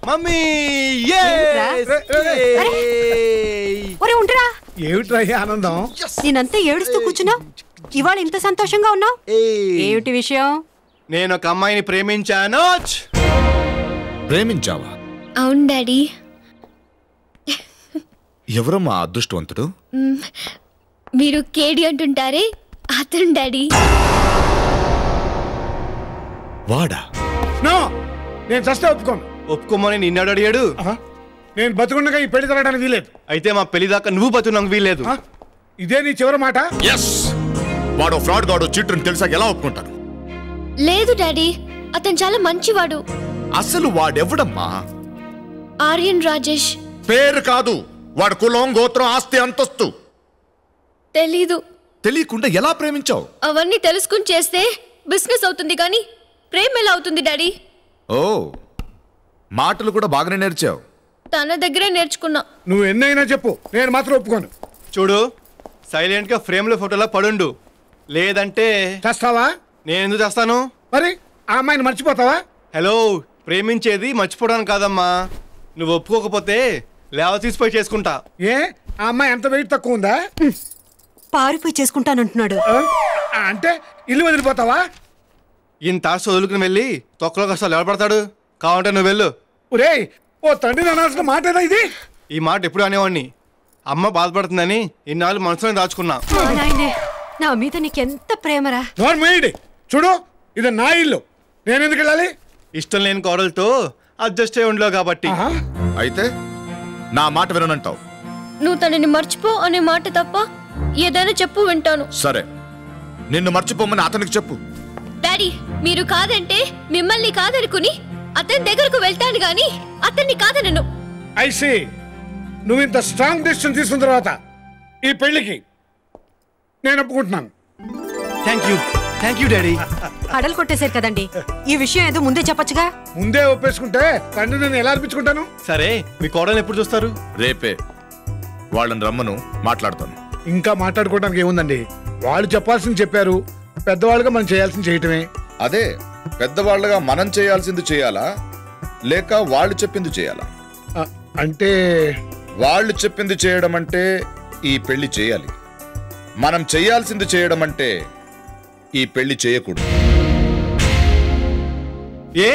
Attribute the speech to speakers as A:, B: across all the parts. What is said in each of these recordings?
A: Mummy
B: ఏమిట్రా ఆనందం?
C: నేనంతా ఏడుస్తూ కూర్చున్నా, ఇవాళ ఇంత సంతోషంగా ఉన్నావు, ఏమిటి విషయం?
A: నేను ఒక అమ్మాయిని ప్రేమించాను.
D: ప్రేమించావా?
E: అవును డాడీ.
D: ఎవరమ్మా అదృష్టవంతుడు?
E: మీరు కేడి అంటుంటారే అతను డాడీ.
D: వాడా?
B: నో, నేను చస్తే ఒప్పుకోను.
A: ఒప్పుకోమని నిన్నాడు అడిగాడు.
B: నేను బతుకుండగా ఈ పెళ్లి జరగడానికి వీలేదు.
A: అయితే మా పెళ్లి దాకా నువ్వు బతుకు వీల్లేదు.
B: ఇదే నీ చివరి మాట?
D: వాడు ఫ్రాడ్ గాడు, చీటర్ తెలిసాక ఎలా ఒప్పుకుంటాను?
E: లేదు డాడీ, అతను చాలా మంచివాడు.
D: అసలు వాడెవడమ్మా?
E: ఆర్యన్ రాజేష్.
D: పేరు కాదు, వాడు కులం, గోత్రం, ఆస్తి, అంతస్తు
E: తెలీదు.
D: తెలియకుండా ఎలా ప్రేమించావు?
E: అవన్నీ తెలుసుకుని చేస్తే బిజినెస్ అవుతుంది కానీ ప్రేమ ఎలా అవుతుంది డాడీ?
D: ఓ, మాటలు కూడా బాగానే నేర్చావు.
E: తన దగ్గరే నేర్చుకున్నా.
B: నువ్వు ఎన్నైనా చెప్పు, నేను మాత్రం ఒప్పుకోను.
A: చూడు, సైలెంట్ గా ఫ్రేమ్ లో ఫోటోలో పడుండు, లేదంటే
B: చేస్తావా?
A: నేను ఎందుకు చేస్తాను?
B: మరి ఆ అమ్మాయిని మర్చిపోతావా?
A: హలో, ప్రేమించేది మర్చిపోవడానికి కాదమ్మా. నువ్వు ఒప్పుకోకపోతే లేవ తీసిపోయి చేసుకుంటా.
B: ఏ, ఆ అమ్మాయి ఎంత వెయిట్ తక్కువ ఉందా?
C: పారిపోయి చేసుకుంటానంటున్నాడు.
B: అంటే ఇల్లు వదిలిపోతావా?
A: ఇంత ఆశ వదులుకుని వెళ్ళి తొక్కలో కష్టాలు ఎవడపడతాడు? కావంటే నువ్వు వెళ్ళు.
B: ఒరేయ్, ఓ తండ్రి అనాల్సిన మాటేనా ఇది?
A: ఈ మాట ఎప్పుడు అనేవాడిని. అమ్మ బాధపడుతుందని ఇన్నాళ్ళు మనసులో దాచుకున్నా.
C: నా మీద నీకెంత ప్రేమరా.
B: చూడు, ఇది నా ఇల్లు, నేను ఎందుకు వెళ్ళాలి?
A: ఇష్టం లేని కోడలతో అడ్జస్ట్ అయి ఉండలేవు కాబట్టి.
D: అయితే నా మాట విననంటావు?
E: నువ్వు తనని మర్చిపో అనే మాట తప్ప ఏదైనా చెప్పు, వింటాను.
D: సరే, నిన్ను మర్చిపోమని అతనికి చెప్పు.
E: డాడీ, మీరు కాదంటే మిమ్మల్ని కాదనుకుని అతని దగ్గరకు వెళ్తాను గాని అతన్ని కాదనను.
B: ఐసీ, నువ్వు ఇంత స్ట్రాంగ్ డిసిషన్ తీసుకున్న తర్వాత ఈ పెళ్లికి నేను ఒప్పుకుంటున్నాను.
A: Thank you daddy.
C: హడలు కొట్టేశారు కదండి, ఈ విషయం ఏదో ముందే చెప్పొచ్చుగా.
B: ముందే ఒప్పేసుకుంటే తండ్రి నేను ఎలా అర్పించుకుంటాను?
A: సరే, మీ కోడలు ఎప్పుడు చూస్తారు?
D: రేపే. వాళ్ళని రమ్మను, మాట్లాడతాను.
B: ఇంకా మాట్లాడుకోవడానికి ఏముందండి? వాళ్ళు చెప్పాల్సింది చెప్పారు, పెద్దవాళ్ళుగా మనం చేయాల్సింది చేయటమే.
D: అదే, పెద్దవాళ్ళగా మనం చేయాల్సింది చేయాలా, లేక వాళ్ళు చెప్పింది చేయాలా?
B: అంటే
D: వాళ్ళు చెప్పింది చేయడం అంటే ఈ పెళ్లి చేయాలి, మనం చేయాల్సింది చేయడం అంటే ఈ పెళ్లి చేయకూడదు.
A: ఏ,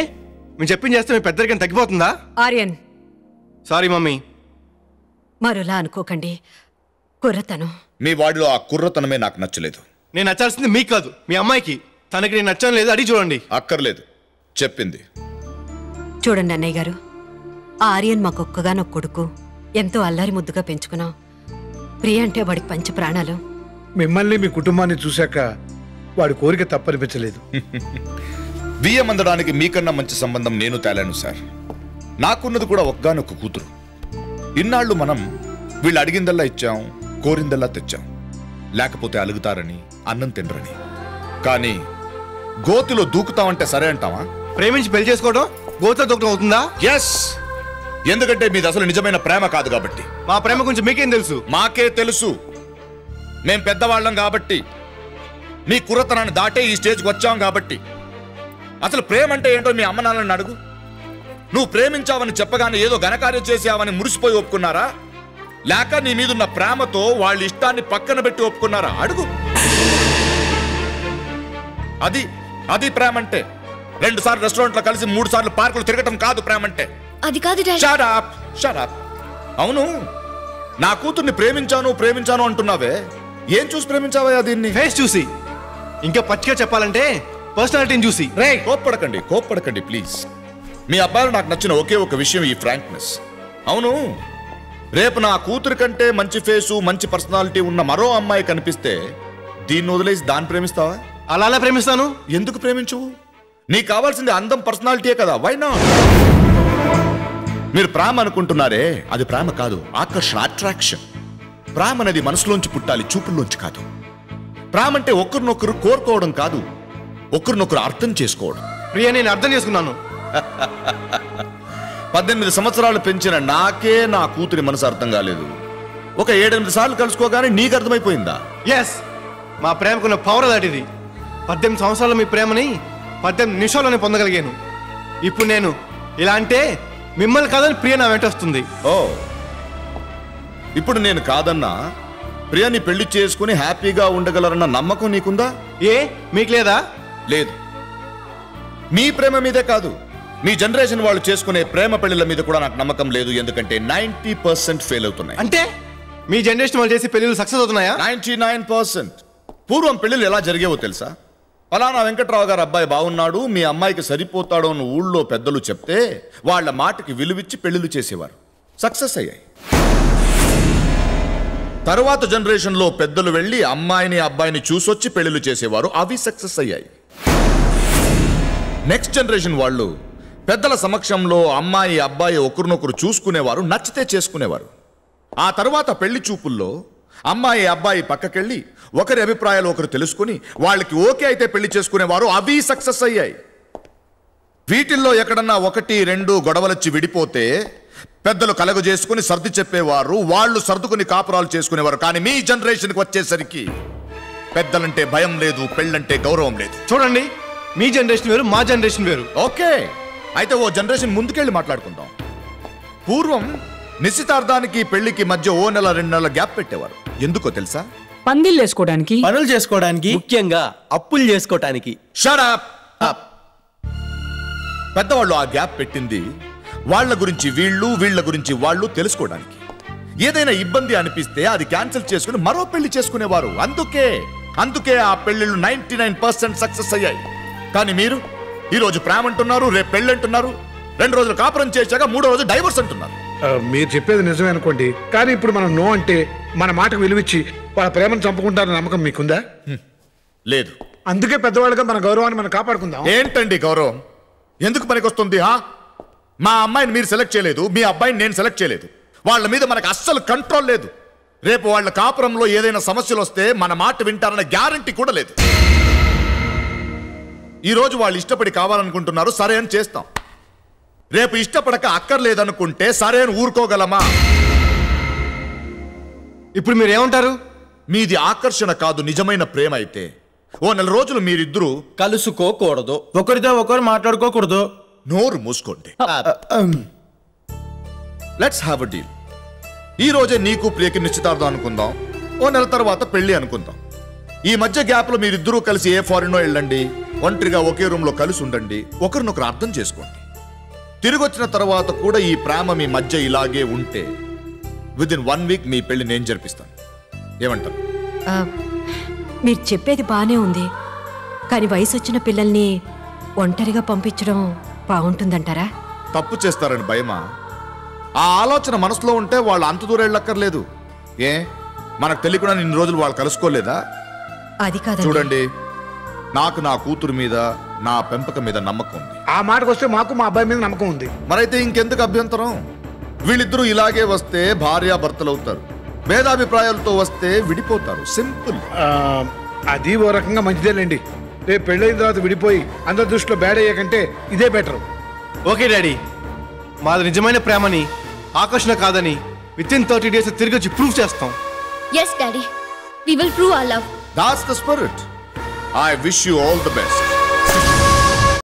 A: మేము చెప్పింది చేస్తే మీ పెద్దరికం తగ్గిపోతుందా?
C: Aryan,
A: sorry mummy.
C: మరోలా అనుకోకండి, కుర్రతనం.
D: మీ వాడిలో ఆ కుర్రతనమే నాకు నచ్చలేదు.
A: నేను నచ్చాల్సింది మీకు కాదు, మీ అమ్మాయికి. తనకి నేను నచ్చడం లేదు, అడిగి చూడండి.
D: అక్కర్లేదు, చెప్పింది.
C: చూడండి అన్నయ్య గారు, ఆర్యన్ మాకొక్కగానొక్క కొడుకు, ఎంతో అల్లారి ముద్దుగా పెంచుకున్నాం. ప్రియ అంటే వాడికి పంచ ప్రాణాలు.
B: మిమ్మల్ని మీ కుటుంబాన్ని చూశాక వాడి కోరిక తప్పనిపించలేదు.
D: బియ్యం అందడానికి మీకన్నా మంచి సంబంధం నేను తేలాను సార్. నాకున్నది కూడా ఒక్కగానొక్క కూతురు. ఇన్నాళ్ళు మనం వీళ్ళు అడిగిందల్లా ఇచ్చాం, కోరిందల్లా తెచ్చాం. లేకపోతే అలుగుతారని, అన్నం తినరని. కానీ గోతిలో దూకుతామంటే సరే అంటావా?
A: ప్రేమించి పెళ్లి చేసుకోవడం గోతిలో దూకడం అవుతుందా?
D: ఎస్, ఎందుకంటే మీది అసలు నిజమైన ప్రేమ కాదు కాబట్టి.
A: మా ప్రేమ గురించి మీకేం తెలుసు?
D: మాకే తెలుసు. మేం పెద్దవాళ్ళం కాబట్టి, మీ కుర్రతనాన్ని దాటే ఈ స్టేజ్కి వచ్చాం కాబట్టి. అసలు ప్రేమ అంటే ఏంటో మీ అమ్మ నాన్నని అడుగు. నువ్వు ప్రేమించావని చెప్పగానే ఏదో ఘనకార్యం చేసావని మురిసిపోయి ఒప్పుకున్నారా, లేక నీ మీదున్న ప్రేమతో వాళ్ళ ఇష్టాన్ని పక్కన పెట్టి ఒప్పుకున్నారా? అడుగు. అది అది ప్రేమ అంటే. 2 సార్లు రెస్టారెంట్లో కలిసి 3 సార్లు పార్కులు తిరగటం కాదు ప్రేమ అంటే.
E: అది కాదు daddy.
D: Shut up, shut up. అవును, నా కూతుర్ని ప్రేమించాను అంటున్నావే, ఏం చూసి ప్రేమించావా? దీన్ని
A: ఫేస్ చూసి. ఇంకా పచ్చిగా చెప్పాలంటే పర్సనాలిటీని చూసి.
D: కోప్పడకండి ప్లీజ్. మీ అబ్బాయిలో నాకు నచ్చిన ఒకే ఒక విషయం ఈ ఫ్రాంక్నెస్. అవును, రేపు నా కూతురు కంటే మంచి ఫేసు, మంచి పర్సనాలిటీ ఉన్న మరో అమ్మాయి కనిపిస్తే దీన్ని వదిలేసి దాన్ని ప్రేమిస్తావా?
A: అలానే ప్రేమిస్తాను.
D: ఎందుకు ప్రేమించవు? నీకు కావాల్సింది అందం, పర్సనాలిటీయే కదా. Why not? మీరు ప్రేమ అనుకుంటున్నారే, అది ప్రేమ కాదు, ఆకర్షణ, అట్రాక్షన్. ప్రేమ అనేది మనసులోంచి పుట్టాలి, చూపుల్లోంచి కాదు. ప్రేమ అంటే ఒకరినొకరు కోరుకోవడం కాదు, ఒకరినొకరు అర్థం చేసుకోవడం.
A: ప్రియ, నేను అర్థం చేసుకున్నాను.
D: 18 సంవత్సరాలు పెంచిన నాకే నా కూతురి మనసు అర్థం కాలేదు. ఒక 7-8 సార్లు కలుసుకోగానే నీకు అర్థమైపోయిందా?
A: ఎస్, మా ప్రేమకున్న పవర్ దాటిది. 18 సంవత్సరాల మీ ప్రేమని 18 నిమిషాల్లోనే పొందగలిగాను. ఇప్పుడు నేను ఇలా అంటే మిమ్మల్ని కాదని ప్రియ నా వెంట వస్తుంది.
D: ఓ, ఇప్పుడు నేను కాదన్నా ప్రియని పెళ్లి చేసుకుని హ్యాపీగా ఉండగలరన్న నమ్మకం నీకుందా?
A: ఏ మీకు లేదా?
D: లేదు. మీ ప్రేమ మీదే కాదు, మీ జనరేషన్ వాళ్ళు చేసుకునే ప్రేమ పెళ్లిళ్ళ మీద కూడా నాకు నమ్మకం లేదు. ఎందుకంటే 90% ఫెయిల్ అవుతున్నాయి.
A: అంటే మీ జనరేషన్ వాళ్ళు చేసే పెళ్లిళ్ళు సక్సెస్ అవుతున్నాయా?
D: 99%. పూర్వం పెళ్లిళ్ళు ఎలా జరిగేవో తెలుసా? ఫలానా వెంకట్రావు గారు అబ్బాయి బాగున్నాడు, మీ అమ్మాయికి సరిపోతాడు అని ఊళ్ళో పెద్దలు చెప్తే వాళ్ళ మాటకి విలువిచ్చి పెళ్లిళ్ళు చేసేవారు. సక్సెస్ అయ్యాయి. తరువాత జనరేషన్లో పెద్దలు వెళ్ళి అమ్మాయిని అబ్బాయిని చూసొచ్చి పెళ్లిళ్ళు చేసేవారు. అవి సక్సెస్ అయ్యాయి. నెక్స్ట్ జనరేషన్ వాళ్ళు పెద్దల సమక్షంలో అమ్మాయి అబ్బాయి ఒకరినొకరు చూసుకునేవారు, నచ్చితే చేసుకునేవారు. ఆ తర్వాత పెళ్లి చూపుల్లో అమ్మాయి అబ్బాయి పక్కకెళ్ళి ఒకరి అభిప్రాయాలు ఒకరు తెలుసుకుని వాళ్ళకి ఓకే అయితే పెళ్లి చేసుకునేవారు. అవి సక్సెస్ అయ్యాయి. వీటిల్లో ఎక్కడన్నా 1-2 గొడవలొచ్చి విడిపోతే పెద్దలు కలగ చేసుకుని సర్ది చెప్పేవారు, వాళ్ళు సర్దుకుని కాపురాలు చేసుకునేవారు. కానీ మీ జనరేషన్కి వచ్చేసరికి పెద్దలంటే భయం లేదు, పెళ్ళంటే గౌరవం లేదు.
A: చూడండి, మీ జనరేషన్ వేరు, మా జనరేషన్ వేరు.
D: ఓకే, అయితే ఓ జనరేషన్ ముందుకెళ్ళి మాట్లాడుకుందాం. పూర్వం నిశ్చితార్థానికి పెళ్లికి మధ్య 1 నెల 2 నెలల గ్యాప్ పెట్టేవారు. ఎందుకో తెలుసా?
F: పందిళ్ళు వేసుకోవడానికి,
G: పనులు చేసుకోవడానికి, ముఖ్యంగా అప్పులు చేసుకోవడానికి.
D: Shut up. పెద్దవాళ్ళు ఆ గ్యాప్ పెట్టింది వాళ్ళ గురించి వీళ్ళు, వీళ్ళ గురించి వాళ్ళు తెలుసుకోవడానికి. ఏదైనా ఇబ్బంది అనిపిస్తే అది క్యాన్సిల్ చేసుకుని మరో పెళ్లి చేసుకునేవారు. అందుకే ఆ పెళ్లిళ్ళు 99% సక్సెస్ అయ్యాయి. కానీ మీరు ఈరోజు ప్రేమ అంటున్నారు, రేపు పెళ్లి అంటున్నారు, 2 రోజులు కాపురం చేశాక 3వ రోజు డైవర్స్ అంటున్నారు.
B: మీరు చెప్పేది నిజమే అనుకోండి, కానీ ఇప్పుడు మనం నో అంటే మన మాటకు విలువిచ్చి వాళ్ళ ప్రేమను చంపుకుంటారన్న నమ్మకం మీకుందా?
D: లేదు.
B: అందుకే పెద్దవాళ్ళుగా మన గౌరవాన్ని మనం కాపాడుకుందాం.
D: ఏంటండి గౌరవం? ఎందుకు పనికొస్తుంది? మా అమ్మాయిని మీరు సెలెక్ట్ చేయలేదు, మీ అబ్బాయిని నేను సెలెక్ట్ చేయలేదు. వాళ్ళ మీద మనకు అస్సలు కంట్రోల్ లేదు. రేపు వాళ్ళ కాపురంలో ఏదైనా సమస్యలు వస్తే మన మాట వింటారన్న గ్యారంటీ కూడా లేదు. ఈరోజు వాళ్ళు ఇష్టపడి కావాలనుకుంటున్నారు, సరే అని చేస్తాం. రేపు ఇష్టపడక అక్కర్లేదనుకుంటే సరే అని ఊరుకోగలమా?
A: ఇప్పుడు మీరేమంటారు?
D: మీది ఆకర్షణ కాదు, నిజమైన ప్రేమ అయితే ఓ 4 రోజులు మీరిద్దరూ
G: కలుసుకోకూడదు, ఒకరితో ఒకరు మాట్లాడుకోకూడదు.
D: నోరు మూసుకోండి. Let's have a deal. ఈ రోజే నీకు ప్రియకి నిశ్చితార్థం అనుకుందాం, ఓ 1 నెల తర్వాత పెళ్లి అనుకుందాం. ఈ మధ్య గ్యాప్ లో మీరిద్దరూ కలిసి ఏ ఫారినో వెళ్ళండి, ఒంటరిగా ఒకే రూమ్ లో కలిసి ఉండండి, ఒకరినొకరు అర్థం చేసుకోండి. తిరిగి వచ్చిన తర్వాత కూడా ఈ ప్రేమ మీ మధ్య ఇలాగే ఉంటే విదిన్ 1 వీక్ మీ పెళ్లి నేను జరిపిస్తాను. ఏమంటారు?
C: మీరు చెప్పేది బానే ఉంది, కానీ వయసు వచ్చిన పిల్లల్ని ఒంటరిగా పంపించడం బాగుంటుందంటారా?
D: తప్పు చేస్తారని భయమా? ఆ ఆలోచన మనసులో ఉంటే వాళ్ళు అంత దూరం వెళ్ళక్కర్లేదు. మనకు తెలియకుండా ఇన్ని రోజులు వాళ్ళు కలుసుకోలేదా?
C: అది కాదు.
D: చూడండి, నాకు నా కూతురు మీద, నా పెంపకం మీద నమ్మకం ఉంది.
B: ఆ మాటకు వస్తే మాకు మా అబ్బాయి మీద నమ్మకం ఉంది.
D: మరైతే ఇంకెందుకు అభ్యంతరం? వీళ్ళిద్దరూ ఇలాగే వస్తే భార్యాభర్తలు అవుతారు, భేదాభిప్రాయాలతో వస్తే విడిపోతారు. సింపుల్.
B: అది ఓ రకంగా మంచిదేలేండి. రేపు పెళ్ళైన తర్వాత విడిపోయి అందరి దృష్టిలో బ్యాడ్ అయ్యే కంటే ఇదే బెటర్.
A: ఓకే డాడీ, మాది నిజమైన ప్రేమని, ఆకర్షణ కాదని వితిన్ 30 days తిరిగి వచ్చి ప్రూవ్ చేస్తాం.
E: Yes, Daddy. We will prove our love.
D: That's the spirit. I wish you all the best.